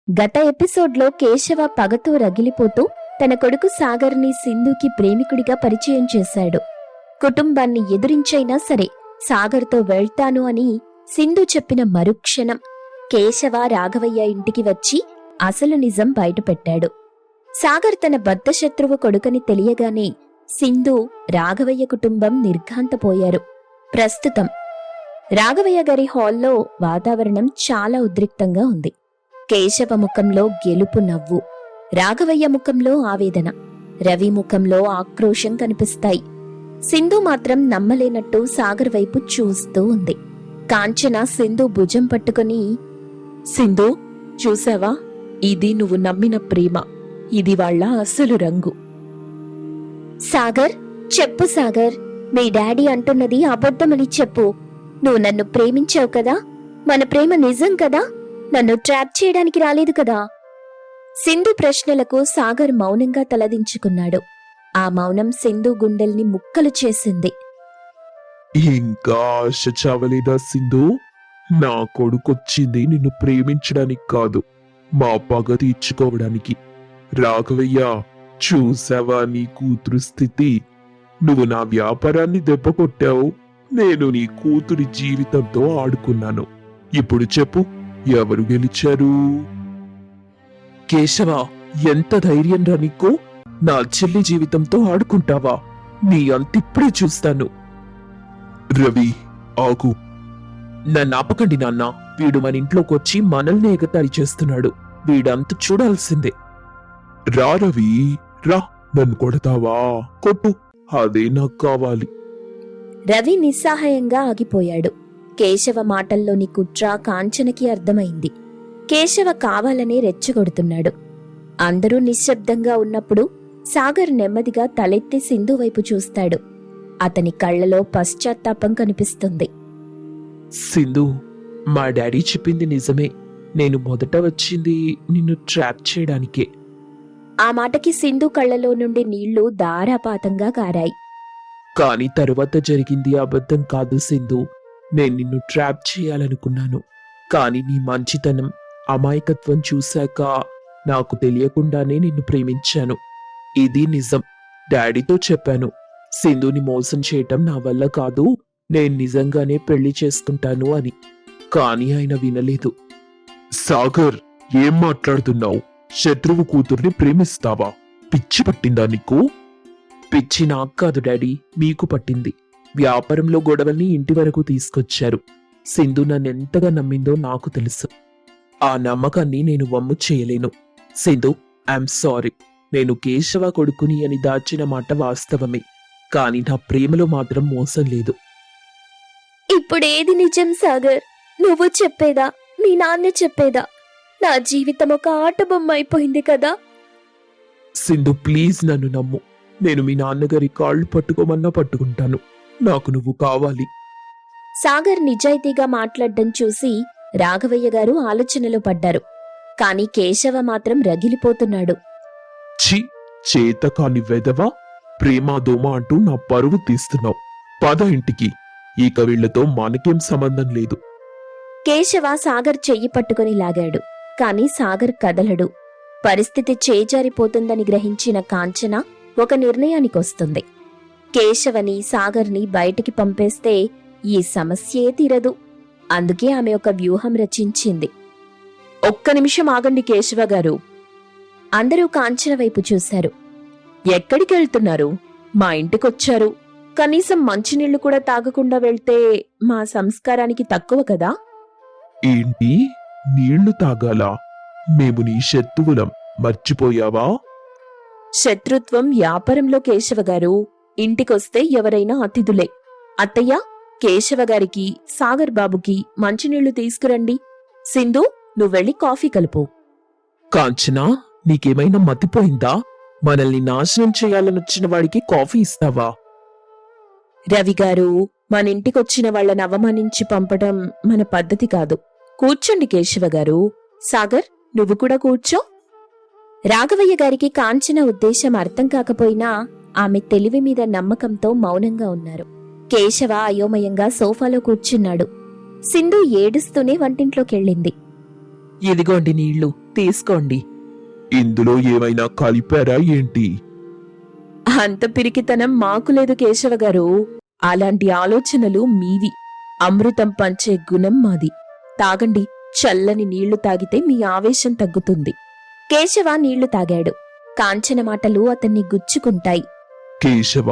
గత ఎపిసోడ్లో కేశవ పగతో రగిలిపోతూ తన కొడుకు సాగర్ని సింధుకి ప్రేమికుడిగా పరిచయం చేశాడు. కుటుంబాన్ని ఎదురించైనా సరే సాగర్తో వెళ్తాను అని సింధు చెప్పిన మరుక్షణం కేశవ రాఘవయ్య ఇంటికి వచ్చి అసలు నిజం బయటపెట్టాడు. సాగర్ తన బద్ధశత్రువు కొడుకని తెలియగానే సింధు, రాఘవయ్య కుటుంబం నిర్ఘాంతపోయారు. ప్రస్తుతం రాఘవయ్య గారి హాల్లో వాతావరణం చాలా ఉద్రిక్తంగా ఉంది. కేశవ ముఖంలో గెలుపు నవ్వు, రాఘవయ్య ముఖంలో ఆవేదన, రవి ముఖంలో ఆక్రోశం కనిపిస్తాయి. సింధు మాత్రం నమ్మలేనట్టు సాగర్ వైపు చూస్తూ ఉంది. కాంచన సింధు భుజం పట్టుకుని, సింధు చూసావా, ఇది నువ్వు నమ్మిన ప్రేమ, ఇది వాళ్ళ అసలు రంగు. సాగర్ చెప్పు సాగర్, మీ డాడీ అంటున్నది అబద్ధమని చెప్పు. నువ్వు నన్ను ప్రేమించావు కదా, మన ప్రేమ నిజం కదా, నన్ను ట్రాప్ చేయడానికి రాలేదు కదా. సింధు ప్రశ్నలకు సాగర్ మౌనంగా తలదించుకున్నాడు. ఆ మౌనం సింధు గుండెల్ని ముక్కలు చేసింది. ఇంకా ఆశ చావలేదా సింధు? నా కొడుకొచ్చింది నిన్ను ప్రేమించడానికి కాదు, మా పగ తీర్చుకోవడానికి. రాఘవయ్య, చూసావా నీ కూతురు స్థితి? నువ్వు నా వ్యాపారాన్ని దెబ్బకొట్టావు, నేను నీ కూతురి జీవితంతో ఆడుకున్నాను. ఇప్పుడు చెప్పు, ఎవరు గెలిచారు? కేశవ, ఎంత ధైర్యం రా నీకు? నా చెల్లి జీవితంతో ఆడుకుంటావా? నీ అంతిప్పుడే చూస్తాను. రవి, ఆగు. నన్ను ఆపకండి నాన్న, వీడు మన ఇంట్లోకొచ్చి మనల్ని ఎగతాళి చేస్తున్నాడు. వీడంత చూడాల్సిందే. రా రవి, రా. నన్ను కొడతావా? కొట్టు, అదే నాకు కావాలి. రవి నిస్సహాయంగా ఆగిపోయాడు. కేశవ మాటల్లోని కుట్ర కాంచనకి అర్థమైంది. కేశవ కావాలనే రెచ్చగొడుతున్నాడు. అందరూ నిశ్శబ్దంగా ఉన్నప్పుడు సాగర్ నెమ్మదిగా తలెత్తి సింధు వైపు చూస్తాడు. అతని కళ్లలో పశ్చాత్తాపం కనిపిస్తుంది. సింధు, మా డాడీ చెప్పింది నిజమే. నేను మొదట వచ్చింది నిన్ను ట్రాప్ చేయడానికే. ఆ మాటకి సింధు కళ్లలో నుండి నీళ్లు ధారాపాతంగా కారాయి. కాని తరువాత జరిగింది అబద్ధం కాదు సింధు. నేను నిన్ను ట్రాప్ చేయాలనుకున్నాను. కాని నీ మంచితనం, అమాయకత్వం చూశాక నాకు తెలియకుండానే నిన్ను ప్రేమించాను. ఇది నిజం. డాడీతో చెప్పాను, సింధుని మోసం చేయటం నా వల్ల కాదు, నేను నిజంగానే పెళ్లి చేసుకుంటాను అని. కాని ఆయన వినలేదు. సాగర్, ఏం మాట్లాడుతున్నావు? శత్రువు కూతుర్ని ప్రేమిస్తావా? పిచ్చి పట్టిందా నీకు? పిచ్చి నాకు కాదు డాడీ, మీకు పట్టింది. వ్యాపారంలో గొడవల్ని ఇంటి వరకు తీసుకొచ్చారు. సింధు నన్నెంతగా నమ్మిందో నాకు తెలుసు. ఆ నమ్మకాన్ని నేను వమ్ము చేయలేను. Sindhu, I'm sorry. నేను కేశవ కొడుకుని అని దాచిన మాట వాస్తవమే, కాని నా ప్రేమలో మాత్రం మోసం లేదు. ఇప్పుడేది నిజం సాగర్? నువ్వు చెప్పేదా, మీ నాన్న చెప్పేదా? నా జీవితం ఒక ఆట బొమ్మ అయిపోయింది కదా. సింధు, ప్లీజ్ నన్ను నమ్ము. నేను మీ నాన్నగారి కాళ్ళు పట్టుకోమన్నా పట్టుకుంటాను. నాకు నువ్వు కావాలి. సాగర్ నిజాయితీగా మాట్లాడడం చూసి రాఘవయ్య గారు ఆలోచనలో పడ్డారు. కాని కేశవ మాత్రం రగిలిపోతున్నాడు. ఛీ, చేతకాని వెదవా, ప్రేమ దోమ అంటూ నా పరువు తీస్తున్నావు. పద ఇంటికి. ఇక వీళ్లతో మనకేం సంబంధం లేదు. కేశవ సాగర్ చెయ్యి పట్టుకుని లాగాడు. కాని సాగర్ కదలడు. పరిస్థితి చేజారిపోతుందని గ్రహించిన కాంచన ఒక నిర్ణయానికొస్తుంది. కేశవని, సాగర్ని బయటికి పంపేస్తే ఈ సమస్యే తీరదు. అందుకే ఆమె ఒక వ్యూహం రచించింది. ఒక్క నిమిషం ఆగండి కేశవ గారు. అందరూ కాంచన వైపు చూశారు. ఎక్కడికి వెళ్తున్నారు? మా ఇంటికొచ్చారు. కనీసం మంచినీళ్లు కూడా తాగకుండా వెళ్తే మా సంస్కారానికి తక్కువ కదా. ఏంటి, నీళ్లు తాగాలా? మేము నీ శత్రువులం, మర్చిపోయావా? శత్రుత్వం వ్యాపారంలో కేశవ గారు. ఇంటికొస్తే ఎవరైనా అతిథులే. అత్తయ్య, కేశవ గారికి, సాగర్ బాబుకి మంచినీళ్లు తీసుకురండి. సింధు, నువ్వెళ్ళి కాఫీ కలుపు. కాంచనా, నీకేమైనా మతిపోయిందా? మనల్ని నాశనం చేయాలనొచ్చిన వాడికి కాఫీ ఇస్తావా? రవి గారు, మన ఇంటికొచ్చిన వాళ్ళని అవమానించి పంపడం మన పద్ధతి కాదు. కూర్చోండి కేశవ గారు. సాగర్, నువ్వు కూడా కూర్చో. రాఘవయ్య గారికి కాంచన ఉద్దేశం అర్థం కాకపోయినా ఆమె తెలివి మీద నమ్మకంతో మౌనంగా ఉన్నారు. కేశవ అయోమయంగా సోఫాలో కూర్చున్నాడు. సింధు ఏడుస్తూనే వంటింట్లోకెళ్ళింది. ఇదిగోండి నీళ్లు తీసుకోండి. ఇందులో ఏమైనా కలిపారా ఏంటి? అంత పిరికితనం మాకు లేదు కేశవ గారు. అలాంటి ఆలోచనలు మీవి. అమృతం పంచే గుణం మాది. తాగండి. చల్లని నీళ్లు తాగితే మీ ఆవేశం తగ్గుతుంది. కేశవ నీళ్లు తాగాడు. కాంచన మాటలు అతన్ని గుచ్చుకుంటాయి. కేశవ,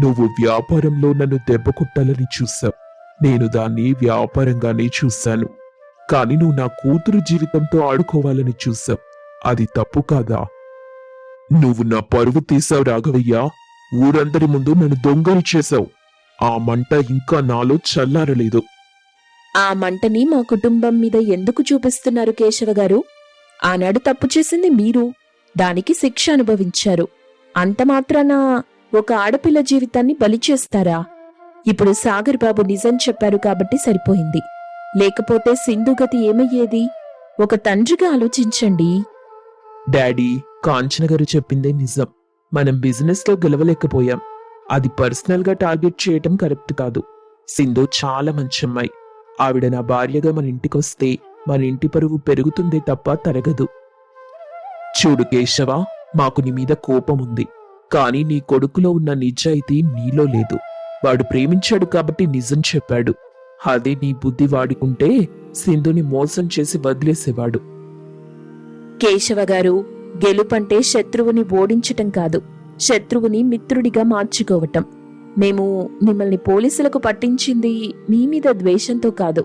నువ్వు వ్యాపారంలో నన్ను దెబ్బ కొట్టాలని చూసావు. నేను దాన్ని వ్యాపారంగానే చూశాను. కాని నువ్వు నా కూతురు జీవితంతో ఆడుకోవాలని చూసావు. అది తప్పు కాదా? నువ్వు నా పరువు తీసావు రాఘవయ్య. ఊరందరి ముందు నన్ను దొంగని చేశావు. ఆ మంట ఇంకా నాలో చల్లారలేదు. ఆ మంటని మా కుటుంబం మీద ఎందుకు చూపిస్తున్నారు కేశవ గారు? ఆనాడు తప్పు చేసింది మీరు. దానికి శిక్ష అనుభవించారు. అంత మాత్రాన ఒక ఆడపిల్ల జీవితాన్ని బలి చేస్తారా? ఇప్పుడు సాగర్ బాబు నిజం చెప్పారు కాబట్టి సరిపోయింది. లేకపోతే సింధుగతి ఏమయ్యేది? ఒక తండ్రిగా ఆలోచించండి. డాడీ, కాంచన గారు చెప్పిందే నిజం. మనం బిజినెస్ లో గెలవలేకపోయాం. అది పర్సనల్ గా టార్గెట్ చేయటం కరెక్ట్ కాదు. సింధు చాలా మంచి అమ్మాయి. ఆవిడ నా భార్యగా మన ఇంటికొస్తే మన ఇంటి పరువు పెరుగుతుందే తప్ప తరగదు. చూడు కేశవ, మాకు నీ మీద కోపం ఉంది. కానీ నీ కొడుకులో ఉన్న నిజాయితీ నీలో లేదు. వాడు ప్రేమించాడు కాబట్టి నిజం చెప్పాడు. అదే నీ బుద్ధి వాడుకుంటే సింధుని మోసం చేసి వదిలేసేవాడు. కేశవ గారు, గెలుపంటే శత్రువుని ఓడించటం కాదు, శత్రువుని మిత్రుడిగా మార్చుకోవటం. మేము మిమ్మల్ని పోలీసులకు పట్టించింది మీ మీద ద్వేషంతో కాదు,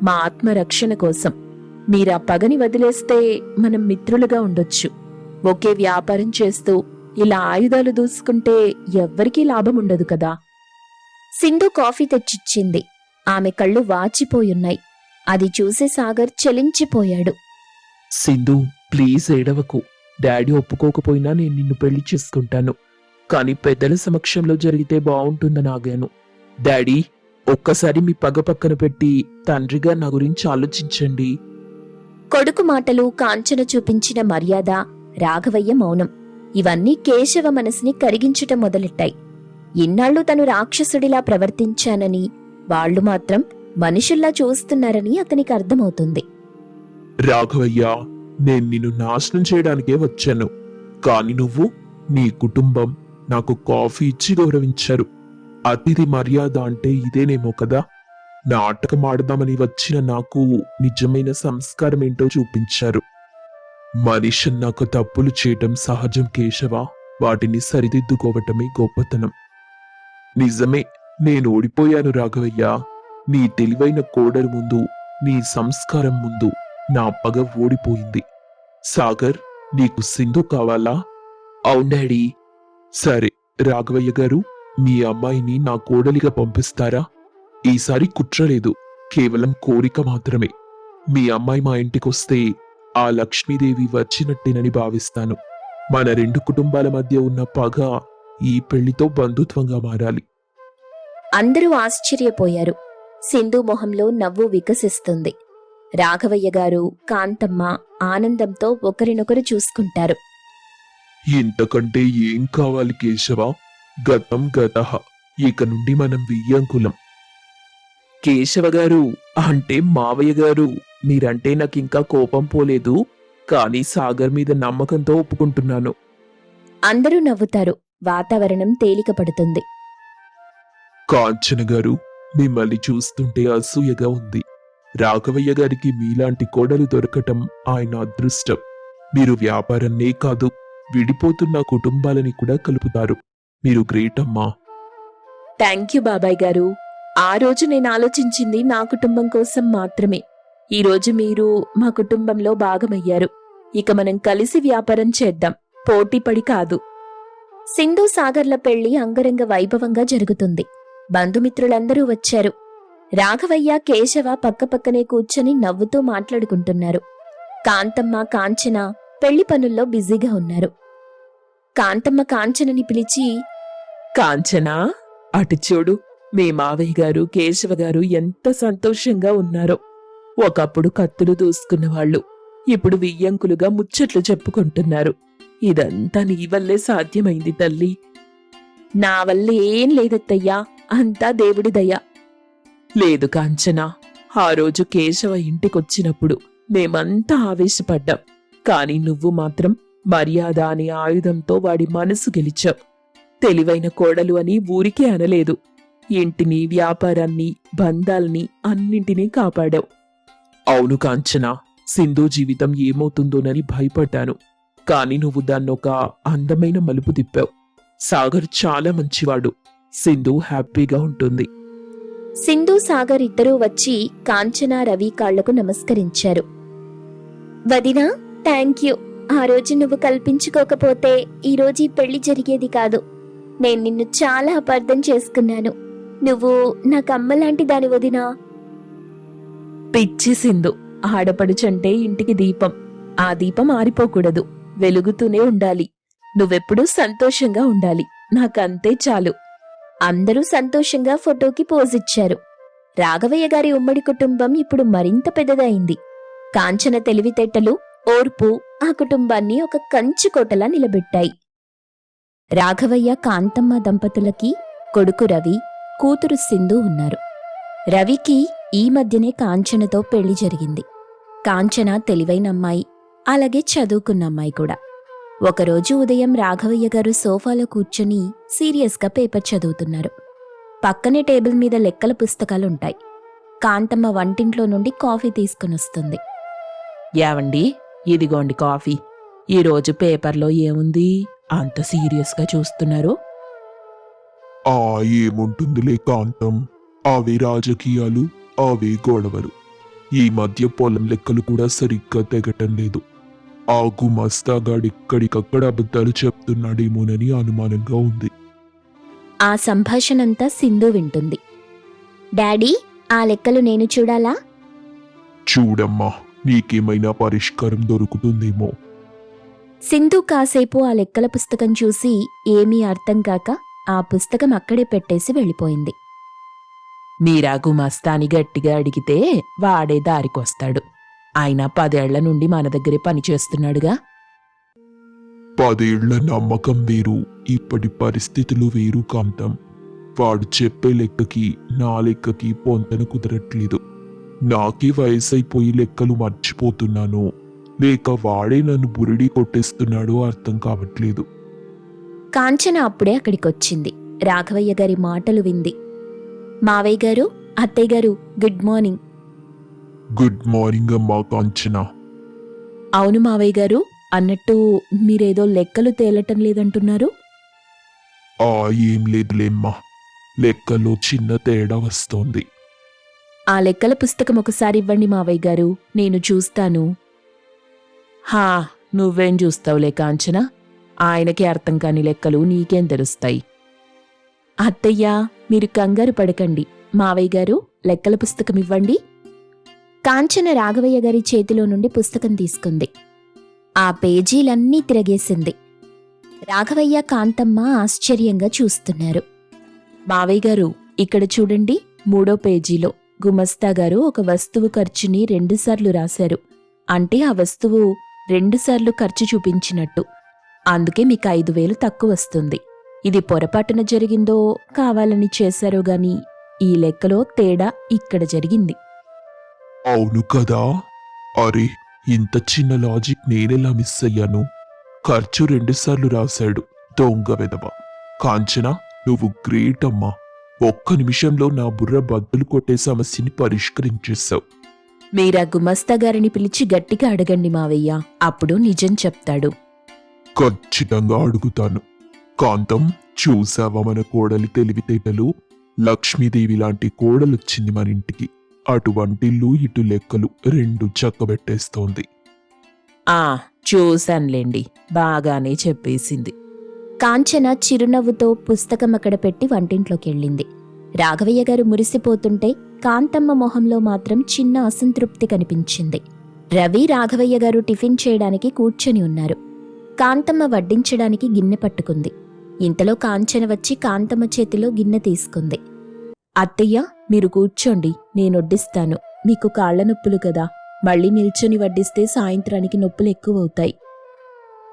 మా ఆత్మరక్షణ కోసం. మీరా పగని వదిలేస్తే మనం మిత్రులుగా ఉండొచ్చు. ఒకే వ్యాపారం చేస్తూ ఇలా ఆయుధాలు దూసుకుంటే ఎవ్వరికీ లాభం ఉండదు కదా. సింధు కాఫీ తెచ్చిచ్చింది. ఆమె కళ్ళు వాచిపోయున్నాయి. అది చూసే సాగర్ చలించిపోయాడు. సింధు, ప్లీజ్ ఏడవకు. డాడీ ఒప్పుకోకపోయినా నేను నిన్ను పెళ్లి చేసుకుంటాను. కానీ పెద్దల సమక్షంలో జరిగితే బాగుంటుందని ఆగాను. డాడీ, ఒక్కసారి మీ పగ పక్కన పెట్టి తండ్రిగా నా గురించి ఆలోచించండి. కొడుకు మాటలు, కాంచన చూపించిన మర్యాద, రాఘవయ్య మౌనం ఇవన్నీ కేశవ మనసుని కరిగించటం మొదలెట్టాయి. ఇన్నాళ్లు తను రాక్షసుడిలా ప్రవర్తించానని, వాళ్లు మాత్రం మనుషుల్లా చూస్తున్నారని అతనికి అర్థమవుతుంది. రాఘవయ్య, నేను నిన్ను నాశనం చేయడానికే వచ్చాను. కాని నువ్వు, నీ కుటుంబం నాకు కాఫీ ఇచ్చి గౌరవించారు. అతిథి మర్యాద అంటే ఇదేనేమో కదా. నాటకం ఆడదామని వచ్చిన నాకు నిజమైన సంస్కారం ఏంటో చూపించారు. మనిషి నాకు తప్పులు చేయటం సహజం కేశవ. వాటిని సరిదిద్దుకోవటమే గొప్పతనం. నిజమే, నేను ఓడిపోయాను రాఘవయ్య. నీ తెలివైన కోడలు ముందు, నీ సంస్కారం ముందు నా పగ ఓడిపోయింది. సాగర్, నీకు సింధు కావాలా? అవును డాడీ. సరే రాఘవయ్య గారు, మీ అమ్మాయిని నా కోడలిగా పంపిస్తారా? ఈసారి కుట్రలేదు, కేవలం కోరిక మాత్రమే. మీ అమ్మాయి మా ఇంటికొస్తే ఆ లక్ష్మీదేవి వచ్చినట్టేనని భావిస్తాను. మన రెండు కుటుంబాల మధ్య ఉన్న పగ ఈ పెళ్లితో బంధుత్వంగా మారాలి. అందరూ ఆశ్చర్యపోయారు. సింధు మొహంలో నవ్వు వికసిస్తుంది. రాఘవయ్య గారు, కాంతమ్మ ఆనందంతో ఒకరినొకరు చూసుకుంటారు. ఇంతకంటే ఏం కావాలి కేశవ? గతం గతః. ఇక నుండి మనం వియ్యంకులం. కేశవ గారు, అంటే మావయ్య గారు, మీరంటే నాకింకా కోపం పోలేదు. కానీ సాగర్ మీద నమ్మకంతో ఒప్పుకుంటున్నాను. అందరూ నవ్వుతారు. వాతావరణం తేలిక పడుతుంది. కాంచన గారు, మిమ్మల్ని చూస్తుంటే అసూయగా ఉంది. రాఘవయ్య గారికి మీలాంటి కోడలు దొరకటం ఆయన అదృష్టం. మీరు వ్యాపారాన్నే కాదు, విడిపోతున్న కుటుంబాలని కూడా కలుపుతారు. మీరు గ్రేట్ అమ్మా. థ్యాంక్ యూ బాబాయ్ గారు. ఆ రోజు నేను ఆలోచించింది నా కుటుంబం కోసం మాత్రమే. ఈ రోజు మీరు మా కుటుంబంలో భాగమయ్యారు. ఇక మనం కలిసి వ్యాపారం చేద్దాం, పోటీపడి కాదు. సింధు సాగర్ల పెళ్లి అంగరంగ వైభవంగా జరుగుతుంది. బంధుమిత్రులందరూ వచ్చారు. రాఘవయ్య, కేశవ పక్కపక్కనే కూర్చొని నవ్వుతూ మాట్లాడుకుంటున్నారు. కాంతమ్మ, కాంచన పెళ్లి పనుల్లో బిజీగా ఉన్నారు. కాంతమ్మ కాంచనని పిలిచి, కాంచనా, అటు చూడు, మీ మావయ్య గారు, కేశవ గారు ఎంత సంతోషంగా ఉన్నారో. ఒకప్పుడు కత్తులు దూసుకున్నవాళ్లు ఇప్పుడు వియ్యంకులుగా ముచ్చట్లు చెప్పుకుంటున్నారు. ఇదంతా నీ వల్లే సాధ్యమైంది తల్లి. నా వల్ల ఏం లేదత్తయ్యా, అంతా దేవుడి దయ. లేదు కాంచనా, ఆ రోజు కేశవ ఇంటికొచ్చినప్పుడు మేమంతా ఆవేశపడ్డాం. కాని నువ్వు మాత్రం మర్యాద అనే ఆయుధంతో వాడి మనసు గెలిచావు. తెలివైన కోడలు అని ఊరికే అనలేదు. ఇంటిని, వ్యాపారాన్ని, బంధాల్ని అన్నింటినీ కాపాడావు. అవును కాంచన, సింధు జీవితం ఏమవుతుందోనని భయపడ్డాను. కాని నువ్వు దాన్నొక అందమైన మలుపు తిప్పావు. సాగర్ చాలా మంచివాడు. సింధు హ్యాపీగా ఉంటుంది. సింధు సాగర్ ఇద్దరూ వచ్చి కాంచన రవి కాళ్లకు నమస్కరించారు. వదినా, థ్యాంక్ యూ. ఆ రోజు నువ్వు కల్పించుకోకపోతే ఈరోజు ఈ పెళ్లి జరిగేది కాదు. నేను నిన్ను చాలా అపార్థం చేసుకున్నాను. నువ్వు నాకు అమ్మలాంటి దాని వదినా. పిచ్చి సింధు, ఆడపడుచంటే ఇంటికి దీపం. ఆ దీపం ఆరిపోకూడదు, వెలుగుతూనే ఉండాలి. నువ్వెప్పుడూ సంతోషంగా ఉండాలి. నాకంతే చాలు. అందరూ సంతోషంగా ఫోటోకి పోజిచ్చారు. రాఘవయ్య గారి ఉమ్మడి కుటుంబం ఇప్పుడు మరింత పెద్దదైంది. కాంచన తెలివితేటలు, ఓర్పు ఆ కుటుంబాన్ని ఒక కంచుకోటలా నిలబెట్టాయి. రాఘవయ్య, కాంతమ్మ దంపతులకి కొడుకు రవి, కూతురు సింధు ఉన్నారు. రవికి ఈ మధ్యనే కాంచనతో పెళ్లి జరిగింది. కాంచన తెలివైన అమ్మాయి, అలాగే చదువుకున్న అమ్మాయి కూడా. ఒకరోజు ఉదయం రాఘవయ్య గారు సోఫాలో కూర్చొని సీరియస్గా పేపర్ చదువుతున్నారు. పక్కనే టేబుల్ మీద లెక్కల పుస్తకాలుంటాయి. కాంతమ్మ వంటింట్లో నుండి కాఫీ తీసుకునొస్తుంది. యావండి, ఇదిగోండి కాఫీ. ఈరోజు పేపర్లో ఏముంది అంత సీరియస్గా చూస్తున్నారు? ఏముంటుందిలే కాంతం, అవే రాజకీయాలు, అవే గొడవలు. ఈ మధ్య పొలం లెక్కలు కూడా సరిగ్గా తెగటం లేదు. ఆ గుమస్తాగాడిక్కడికక్కడ అబద్ధాలు చెప్తున్నాడేమోనని అనుమానంగా ఉంది. ఆ సంభాషణంతా సింధు వింటుంది. డాడీ, ఆ లెక్కలు నేను చూడాలా? చూడమ్మా, నీకేమైనా పరిష్కారం దొరుకుతుందేమో. సింధు కాసేపు ఆ లెక్కల పుస్తకం చూసి ఏమీ అర్థం కాక ఆ పుస్తకం అక్కడే పెట్టేసి వెళ్ళిపోయింది. మీరా గుమస్తాని గట్టిగా అడిగితే వాడే దారికొస్తాడు. ఆయన 10 ఏళ్ల నుండి మన దగ్గరే పనిచేస్తున్నాడుగా. 10 ఏళ్ల నమ్మకం వేరు, ఇప్పటి పరిస్థితులు వేరు కాంతం. వాడు చెప్పే లెక్కకి నా లెక్కకి పొంతన కుదరట్లేదు. నాకే వయసైపోయి లెక్కలు మర్చిపోతున్నాను, లేక వాడే నన్ను బురిడి కొట్టేస్తున్నాడో అర్థం కావట్లేదు. కాంచన అప్పుడే అక్కడికొచ్చింది. రాఘవయ్య గారి మాటలు వింది. మావయ్య గారు, అత్తయ్య గారు, గుడ్ మార్నింగ్. గుడ్ మార్నింగ్ అమ్మా కాంచన. అవును మావయ్య గారు, అన్నట్టు మీరేదో లెక్కలు తేలటం లేదంటున్నారు? ఏం లేదులేమ్మా, లెక్కలో చిన్న తేడా వస్తోంది. ఆ లెక్కల పుస్తకం ఒకసారి ఇవ్వండి మావయ్య గారు, నేను చూస్తాను. హా, నువ్వేం చూస్తావులే కాంచన, ఆయనకి అర్థం కాని లెక్కలు నీకేం తెలుస్తాయి. అత్తయ్యా, మీరు కంగారు పడకండి. మావయ్య గారు, లెక్కల పుస్తకం ఇవ్వండి. కాంచన రాఘవయ్య గారి చేతిలో నుండి పుస్తకం తీసుకుంది. ఆ పేజీలన్నీ తిరగేసింది. రాఘవయ్య, కాంతమ్మ ఆశ్చర్యంగా చూస్తున్నారు. మావయ్య గారు, ఇక్కడ చూడండి, 3వ పేజీలో గుమస్తా గారు ఒక వస్తువు ఖర్చుని 2 సార్లు రాశారు. అంటే ఆ వస్తువు 2 సార్లు ఖర్చు చూపించినట్టు. అందుకే మీకు 5,000 తక్కువ వస్తుంది. ఇది పొరపాటున జరిగిందో కావాలని చేశారో గాని ఈ లెక్కలో తేడా ఇక్కడ జరిగింది. అవును కదా, అరే ఇంత చిన్న లాజిక్ నేనెలా మిస్ అయ్యాను. ఖర్చు 2 సార్లు రాశాడు, దొంగ వెదవ. కాంచన, నువ్వు గ్రేట్ అమ్మా. ఒక్క నిమిషంలో నా బుర్ర బద్దలు కొట్టే సమస్యని పరిష్కరించేశావు. మీరా గుమస్తా గారిని పిలిచి గట్టిగా అడగండి మావయ్య, అప్పుడు నిజం చెప్తాడు. ఖచ్చితంగా అడుగుతాను. కాంతం, చూసావా మన కోడలి తెలివితేటలు? లక్ష్మీదేవి లాంటి కోడలొచ్చింది మన ఇంటికి. అటువంటిల్లు ఇటు లెక్కలు 2 చక్కబెట్టేస్తోంది. చూశాన్లేండి, బాగానే చెప్పేసింది. కాంచన చిరునవ్వుతో పుస్తకం అక్కడ పెట్టి వంటింట్లోకెళ్ళింది. రాఘవయ్య గారు మురిసిపోతుంటే కాంతమ్మ మొహంలో మాత్రం చిన్న అసంతృప్తి కనిపించింది. రవి, రాఘవయ్య గారు టిఫిన్ చేయడానికి కూర్చొని ఉన్నారు. కాంతమ్మ వడ్డించడానికి గిన్నె పట్టుకుంది. ఇంతలో కాంచన వచ్చి కాంతమ్మ చేతిలో గిన్నె తీసుకుంది. అత్తయ్య, మీరు కూర్చోండి, నేనొడ్డిస్తాను. మీకు కాళ్ల నొప్పులు కదా, మళ్ళీ నిల్చొని వడ్డిస్తే సాయంత్రానికి నొప్పులు ఎక్కువవుతాయి.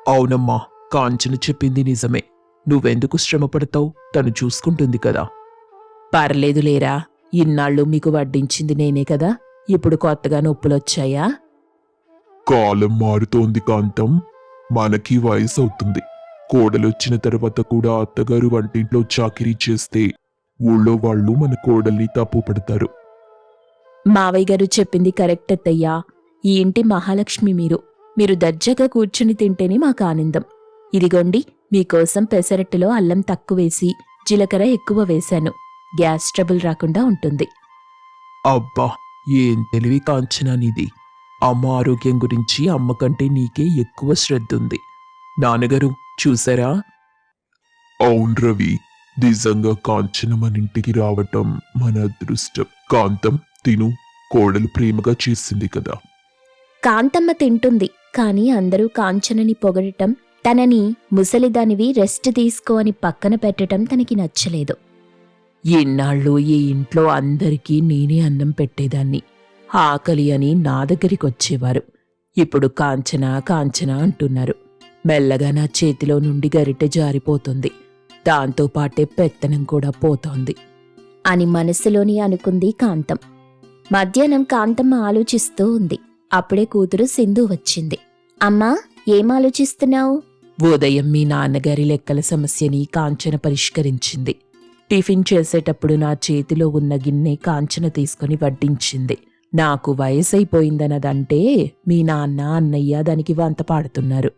అవునమ్మా, కాంచన చెప్పింది నిజమే. నువ్వెందుకు శ్రమపడతావు? తను చూసుకుంటుంది కదా. పర్లేదులేరా, ఇన్నాళ్ళు మీకు వడ్డించింది నేనే కదా, ఇప్పుడు కొత్తగా నొప్పులొచ్చాయా? కాలం మారుతోంది కాంతం. మనకి వయసు అవుతుంది. కోడలొచ్చిన తర్వాత కూడా అత్తగారు వంటింట్లో చాకిరీ చేస్తే ఊళ్ళో వాళ్ళు మన కోడల్ని తప్పు పడతారు. మావయ్య గారు చెప్పింది కరెక్ట్ అత్తయ్యా. ఈ ఇంటి మహాలక్ష్మి మీరు దర్జాగా కూర్చుని తింటేనే మాకు ఆనందం. ఇదిగోండి, మీకోసం పెసరట్టులో అల్లం తక్కువేసి జీలకర్ర ఎక్కువ వేశాను. గ్యాస్ ట్రబుల్ రాకుండా ఉంటుంది. అబ్బా, ఏం తెలివి కాంచనా నీది. అమ్మ ఆరోగ్యం గురించి అమ్మ కంటే నీకే ఎక్కువ శ్రద్ధ ఉంది. నాన్నగారు చూసారా? అవును రవి, నిజంగా కాంచన మన ఇంటికి రావటం మన అదృష్టం. కాంతం తిను, కోడలు ప్రేమగా చేసింది కదా. కాంతమ్మ తింటుంది, కాని అందరూ కాంచనని పొగడటం, తనని ముసలిదానివి రెస్ట్ తీసుకో అని పక్కన పెట్టటం తనకి నచ్చలేదు. ఇన్నాళ్ళు ఈ ఇంట్లో అందరికీ నేనే అన్నం పెట్టేదాన్ని. ఆకలి అని నా దగ్గరికొచ్చేవారు. ఇప్పుడు కాంచనా కాంచనా అంటున్నారు. మెల్లగా నా చేతిలో నుండి గరిటె జారిపోతుంది. దాంతోపాటే పెత్తనం కూడా పోతోంది అని మనసులోని అనుకుంది కాంతం. మధ్యాహ్నం కాంతమ్మ ఆలోచిస్తూ ఉంది. అప్పుడే కూతురు సింధు వచ్చింది. అమ్మా, ఏం ఆలోచిస్తున్నావు? ఉదయం మీ నాన్నగారి లెక్కల సమస్యని కాంచన పరిష్కరించింది. టిఫిన్ చేసేటప్పుడు నా చేతిలో ఉన్న గిన్నె కాంచన తీసుకుని వడ్డించింది. నాకు వయసైపోయిందన్నదంటే మీ నాన్న అన్నయ్య దానికి వంత పాడుతున్నారు.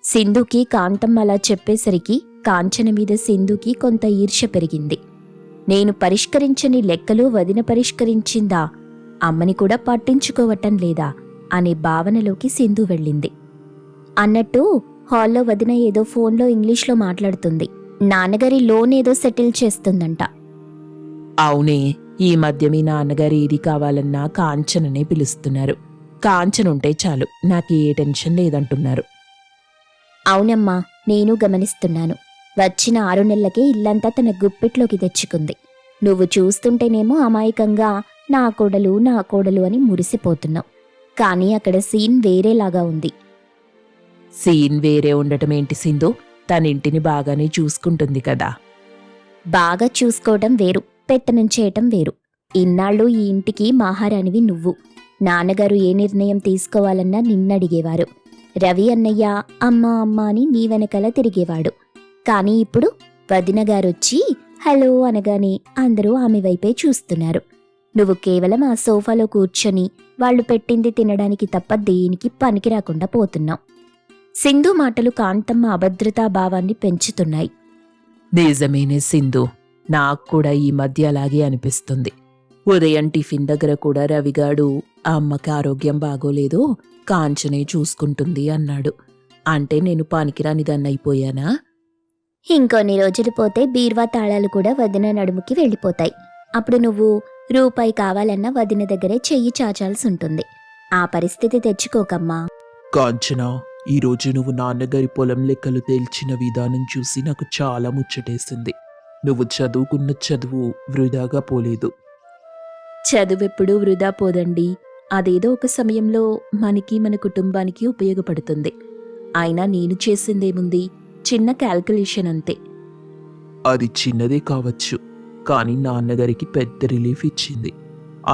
సింధుకి కాంతమ్మ అలా చెప్పేసరికి కాంచన మీద సింధుకి కొంత ఈర్ష్య పెరిగింది. నేను పరిష్కరించని లెక్కలు వదిన పరిష్కరించిందా, అమ్మని కూడా పట్టించుకోవటం లేదా అనే భావనలోకి సింధు వెళ్ళింది. అన్నట్టు హాల్లో వదిన ఏదో ఫోన్లో ఇంగ్లీష్లో మాట్లాడుతుంది. నాన్నగారి లోన్ ఏదో సెటిల్ చేస్తుందంట. అవునే, ఈ మధ్య మీ నాన్నగారు ఏది కావాలన్నా కాంచననే పిలుస్తున్నారు. కాంచనుంటే చాలు, నాకే టెన్షన్ లేదంటున్నారు. అవునమ్మా, నేను గమనిస్తున్నాను. వచ్చిన 6 నెలలకే ఇల్లంతా తన గుప్పెట్లోకి తెచ్చుకుంది. నువ్వు చూస్తుంటేనేమో అమాయకంగా నా కోడలు అని మురిసిపోతున్నావు. కానీ అక్కడ సీన్ వేరేలాగా ఉంది. సీన్ వేరే ఉండటమేంటి సింధు? తనింటిని బాగానే చూసుకుంటుంది కదా. బాగా చూసుకోవటం వేరు, పెత్తనం చేయటం వేరు. ఇన్నాళ్ళు ఈ ఇంటికి మహారాణివి నువ్వు. నాన్నగారు ఏ నిర్ణయం తీసుకోవాలన్నా నిన్నడిగేవారు. రవి అన్నయ్య అమ్మా అమ్మా అని నీ వెనకాల తిరిగేవాడు. కానీ ఇప్పుడు వదినగారొచ్చి హలో అనగానే అందరూ ఆమె వైపే చూస్తున్నారు. నువ్వు కేవలం ఆ సోఫాలో కూర్చొని వాళ్ళు పెట్టింది తినడానికి తప్ప దేనికి పనికిరాకుండా పోతున్నావు. సింధు మాటలు కాంతమ్మ అభద్రతా భావాన్ని పెంచుతున్నాయి. నిజమేనే సింధు, నాకు కూడా ఈ మధ్య అలాగే అనిపిస్తుంది. ఉదయం టిఫిన్ దగ్గర కూడా రవిగాడు ఆ అమ్మకి ఆరోగ్యం బాగోలేదు, కాంచనే చూసుకుంటుంది అన్నాడు. అంటే నేను పనికిరానిదన్నైపోయానా? ఇంకొన్ని రోజులు పోతే బీర్వా తాళాలు కూడా వదిన నడుముకి వెళ్ళిపోతాయి. అప్పుడు నువ్వు రూపాయి కావాలన్నా వదిన దగ్గరే చెయ్యి చాచాల్సి ఉంటుంది. ఆ పరిస్థితి తెచ్చుకోకమ్మా. కాంచనా, ఈరోజు నువ్వు నాన్నగారి పొలం లెక్కలు తేల్చిన విధానం చూసి నాకు చాలా ముచ్చటేసింది. నువ్వు చదువుకున్న చదువు వృధాగా పోలేదు. చదువెప్పుడూ వృధా పోదండి. అదేదో ఒక సమయంలో మనకి మన కుటుంబానికి ఉపయోగపడుతుంది. అయినా నేను చేసిందేముంది, చిన్న క్యాల్కులేషన్ అంతే. అది చిన్నదే కావచ్చు, కానీ నాన్నగారికి పెద్ద రిలీఫ్ ఇచ్చింది.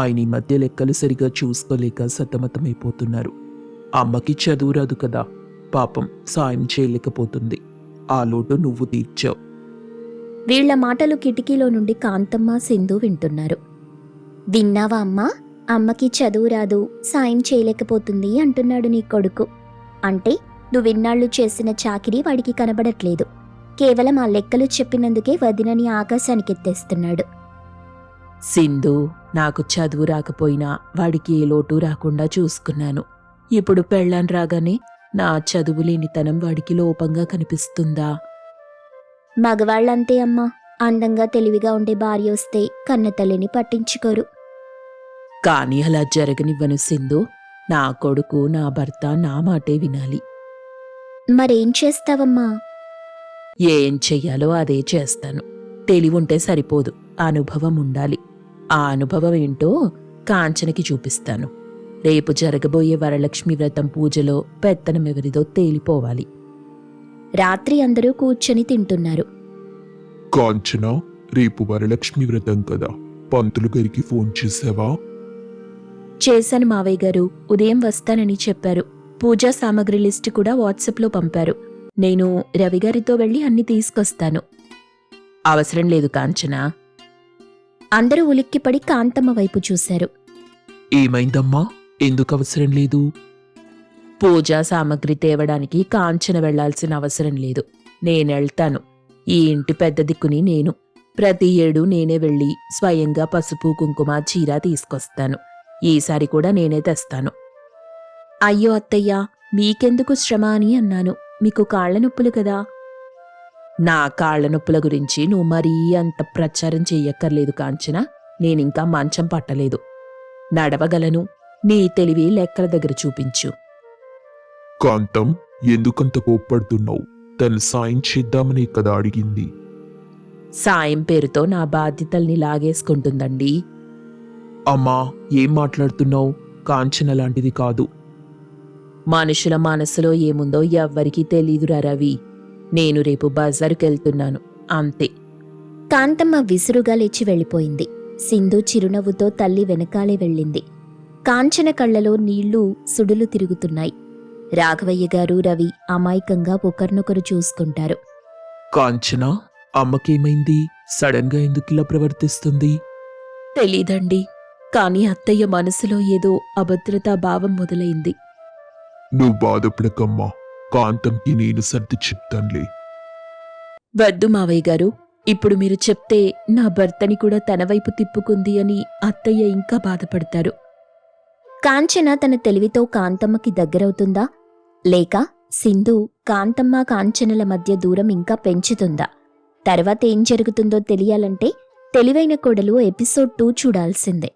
ఆయన ఈ మధ్య లెక్కలు సరిగా చూసుకోలేక సతమతమైపోతున్నారు. అమ్మకి చదువు రాదు కదా, పాపం సాయం చేయలేకపోతుంది. ఆ లోటు నువ్వు తీర్చావు. వీళ్ల మాటలు కిటికీలో నుండి కాంతమ్మ సింధు వింటున్నారు. విన్నావా అమ్మా, అమ్మకి చదువు రాదు, సాయం చేయలేకపోతుంది అంటున్నాడు నీ కొడుకు. అంటే నువ్విన్నాళ్ళు చేసిన చాకిరీ వాడికి కనబడట్లేదు. కేవలం ఆ లెక్కలు చెప్పినందుకే వదినని ఆకాశానికెత్తేస్తున్నాడు. సింధు, నాకు చదువు రాకపోయినా వాడికి ఏ లోటు రాకుండా చూసుకున్నాను. ఇప్పుడు పెళ్ళాన్ రాగానే నా చదువు లేనితనం వాడికి లోపంగా కనిపిస్తుందా? మగవాళ్లంతే అమ్మా, అందంగా తెలివిగా ఉండే భార్య వస్తే కన్నతల్లిని పట్టించుకోరు. కానీ అలా జరగనివ్వను సింధు. నా కొడుకు, నా భర్త నా మాటే వినాలి. మరేం చేస్తావమ్మా? ఏం చెయ్యాలో అదే చేస్తాను. తెలివుంటే సరిపోదు, అనుభవం ఉండాలి. ఆ అనుభవం ఏంటో కాంచనకి చూపిస్తాను. రేపు జరగబోయే వరలక్ష్మి వ్రతం పూజలో పెత్తనమెవరిదో తేలిపోవాలి. రాత్రి అందరూ కూర్చొని తింటున్నారు. కాంచన, రేపు వరలక్ష్మి వ్రతం కదా, పంతులు గారికి ఫోన్ చేసావా? చేశాను మావయ్య గారు, ఉదయం వస్తానని చెప్పారు. పూజా సామాగ్రి లిస్టు కూడా వాట్సాప్లో పంపారు. నేను రవిగారితో వెళ్ళి అన్ని తీసుకొస్తాను. అవసరం లేదు కాంచనా. అందరూ ఉలిక్కిపడి కాంతమ్మ వైపు చూశారు. ఏమైందమ్మా? ఎందుకు అవసరం లేదు? పూజా సామాగ్రి తేవడానికి కాంచన వెళ్లాల్సిన అవసరం లేదు. నేనెళ్తాను. ఈ ఇంటి పెద్ద దిక్కుని నేను. ప్రతి ఏడు నేనే వెళ్ళి స్వయంగా పసుపు కుంకుమ చీర తీసుకొస్తాను. ఈసారి కూడా నేనే తెస్తాను. అయ్యో అత్తయ్య, మీకెందుకు శ్రమ అని అన్నాను. మీకు కాళ్ల నొప్పులు కదా. నా కాళ్ల నొప్పుల గురించి నువ్వు మరీ అంత ప్రచారం చెయ్యక్కర్లేదు కాంచన. నేనింకా మంచం పట్టలేదు. నడవగలను. నీ తెలివి లెక్కల దగ్గర చూపించు. కాంతం, ఎందుకంత కోప్పడుతున్నావు? తను సాయం చేద్దామని కదా అడిగింది. సాయం పేరుతో నా బాధ్యతల్ని లాగేసుకుంటుందండి. అమ్మా, ఏం మాట్లాడుతున్నావు? కాంచన లాంటిది కాదు. మనుషుల మనసులో ఏముందో ఎవ్వరికీ తెలీదురా రవి. నేను రేపు బజారుకెళ్తున్నాను, అంతే. కాంతమ్మ విసురుగా లేచి వెళ్ళిపోయింది. సింధు చిరునవ్వుతో తల్లి వెనకాలే వెళ్ళింది. కాంచన కళ్లలో నీళ్లు సుడులు తిరుగుతున్నాయి. రాఘవయ్య గారు, రవి అమాయకంగా ఒకరినొకరు చూసుకుంటారు. కాంచన, అమ్మకేమైంది? సడన్ గా ఎందుకిలా ప్రవర్తిస్తుంది? తెలీదండి, కానీ అత్తయ్య మనసులో ఏదో అభద్రతా భావం మొదలైంది. నువ్వు బాధపడకమ్మా, కాంతంకి నేను సర్ది చెప్తానులే. వద్దు మావయ్య గారు, ఇప్పుడు మీరు చెప్తే నా భర్తని కూడా తన వైపు తిప్పుకుంది అని అత్తయ్య ఇంకా బాధపడతారు. కాంచన తన తెలివితో కాంతమ్మకి దగ్గరవుతుందా, లేక సింధు కాంతమ్మ కాంచనల మధ్య దూరం ఇంకా పెంచుతుందా? తర్వాత ఏం జరుగుతుందో తెలియాలంటే తెలివైన కోడలు ఎపిసోడ్ 2 చూడాల్సిందే.